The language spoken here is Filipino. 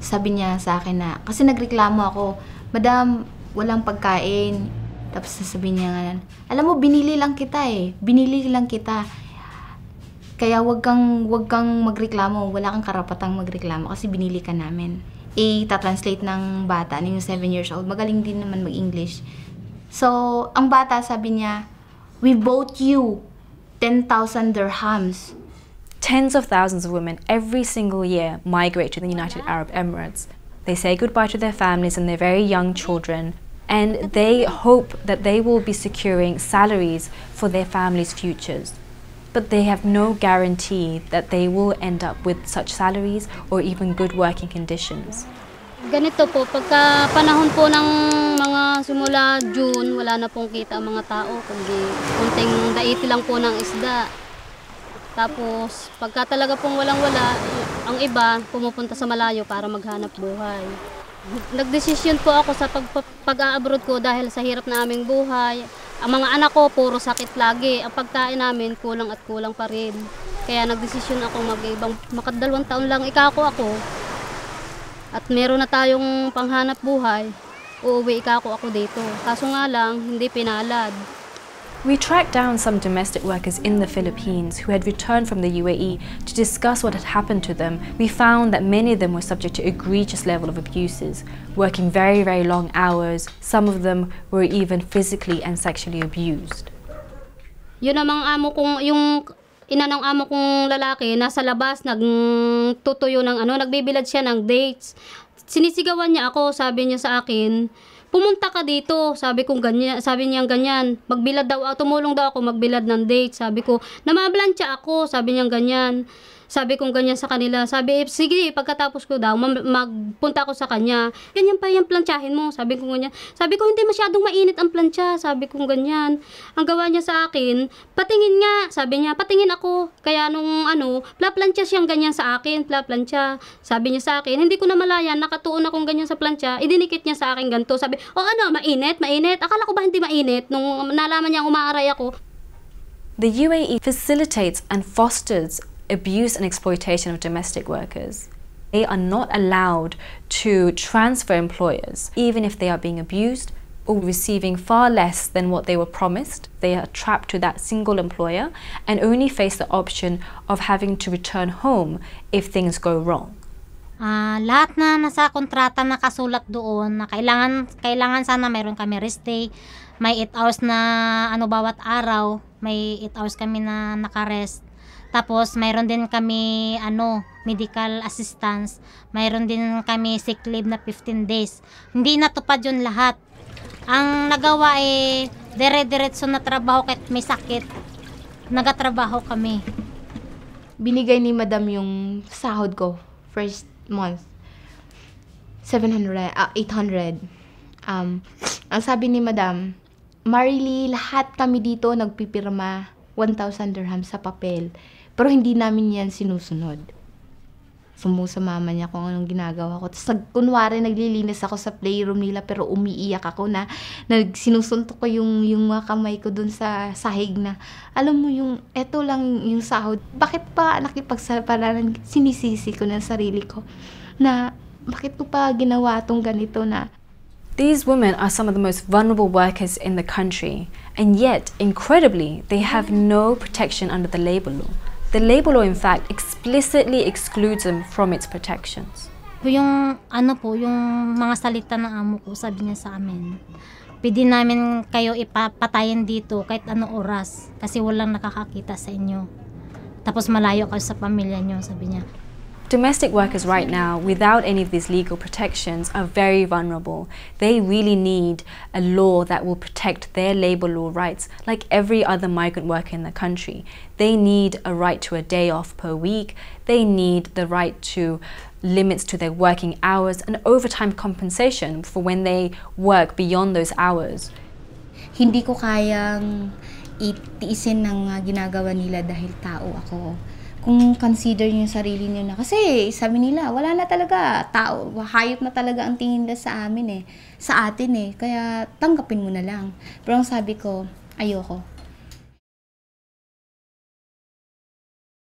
Sabi niya sa akin na, kasi nagreklamo ako, "Madam, walang pagkain." Tapos sasabihin niya nga, "Alam mo, binili lang kita eh. Binili lang kita. Kaya wag kang magreklamo. Wala kang karapatang magreklamo kasi binili ka namin." I-translate ng bata, yung 7 years old. Magaling din naman mag-English. So, ang bata sabi niya, "We bought you 10,000 dirhams." Tens of thousands of women every single year migrate to the United Arab Emirates. They say goodbye to their families and their very young children, and they hope that they will be securing salaries for their families' futures. But they have no guarantee that they will end up with such salaries or even good working conditions. Ganito po, pagka panahon po ng mga simula June, wala na pong kita ang mga tao, kundi kunting daiti lang po ng isda. Tapos, pagka talaga pong walang-wala, ang iba pumupunta sa malayo para maghanap buhay. Nagdesisyon po ako sa pag-a-abroad ko dahil sa hirap na aming buhay. Ang mga anak ko, puro sakit lagi. Ang pagkain namin, kulang at kulang pa rin. Kaya nagdesisyon ako mag-ibang, makadalawang taon lang ikako ako. At meron na tayong panghanap buhay, uuwi ikako ako dito. Kaso nga lang, hindi pinalad. We tracked down some domestic workers in the Philippines who had returned from the UAE to discuss what had happened to them. We found that many of them were subject to egregious level of abuses, working very, very long hours. Some of them were even physically and sexually abused. Yun namang amo kong, yung ina ng amo kong lalaki, nasa labas, nagtutuyo ng nagbibilad siya ng dates. Sinisigawan niya ako, sabi niya sa akin, "Pumunta ka dito." Sabi kong ganyan, sabi niya ganyan. Magbilad daw, tumulong daw ako magbilad ng date. Sabi ko, "Namablansya ako." Sabi niya ganyan. Sabi kong ganyan sa kanila. Sabi, "Sige, pagkatapos ko daw, magpunta ako sa kanya." "Ganyan pa yung plantsahin mo." Sabi ko ganyan. Sabi ko, "Hindi masyadong mainit ang plancha." Sabi kong ganyan. Ang gawa niya sa akin, "Patingin nga." Sabi niya, "Patingin ako." Kaya nung plaplantsa siyang ganyan sa akin, plaplantsa. Sabi niya sa akin, hindi ko na malayan, nakatuon akong ganyan sa plancha. Idinikit niya sa akin ganito. Sabi, "Mainit, mainit." Akala ko ba hindi mainit? Nung nalaman niya umaaray ako. The UAE facilitates and fosters abuse and exploitation of domestic workers. They are not allowed to transfer employers, even if they are being abused or receiving far less than what they were promised. They are trapped to that single employer and only face the option of having to return home if things go wrong. Lahat na nasa kontrata nakasulat doon na kailangan sana mayroon kami rest day, may 8 hours na bawat araw, may 8 hours kami na nakarest. Tapos mayroon din kami medical assistance, mayroon din kami sick leave na 15 days. Hindi natupad yun lahat. Ang nagawa dire-diretso na trabaho kahit may sakit. Nagatrabaho kami. Binigay ni Madam yung sahod ko, first month. 800. Ang sabi ni Madam, "Marily, lahat kami dito nagpipirma 1,000 dirhams sa papel. Pero hindi namin yan sinusunod." Sumusumama niya kung anong ginagawa ko. Tapos kunwari naglilinis ako sa playroom nila pero umiiyak ako na sinusuntok ko yung mga kamay ko dun sa sahig na, alam mo eto lang yung sahod. Bakit pa nakipagsapalaran? Sinisisi ko ng sarili ko na bakit ko pa ginawa tong ganito na. These women are some of the most vulnerable workers in the country, and yet, incredibly, they have no protection under the labour law. The labour law, in fact, explicitly excludes them from its protections. Yung yung mga salita ng amo ko, sabi niya sa amin, "Pwede namin kayo ipapatayin dito kahit oras kasi walang nakakakita sa inyo. Tapos malayo kayo sa pamilya niyo," sabi niya. Domestic workers right now, without any of these legal protections, are very vulnerable. They really need a law that will protect their labour law rights like every other migrant worker in the country. They need a right to a day off per week. They need the right to limits to their working hours and overtime compensation for when they work beyond those hours. Hindi ko kayang itiisin ng ginagawa nila dahil tao ako. Kung consider niyo yung sarili niyo na, kasi sabi nila, wala na talaga, tao, hayop na talaga ang tingin nila sa amin sa atin kaya tanggapin mo na lang. Pero ang sabi ko, ayoko.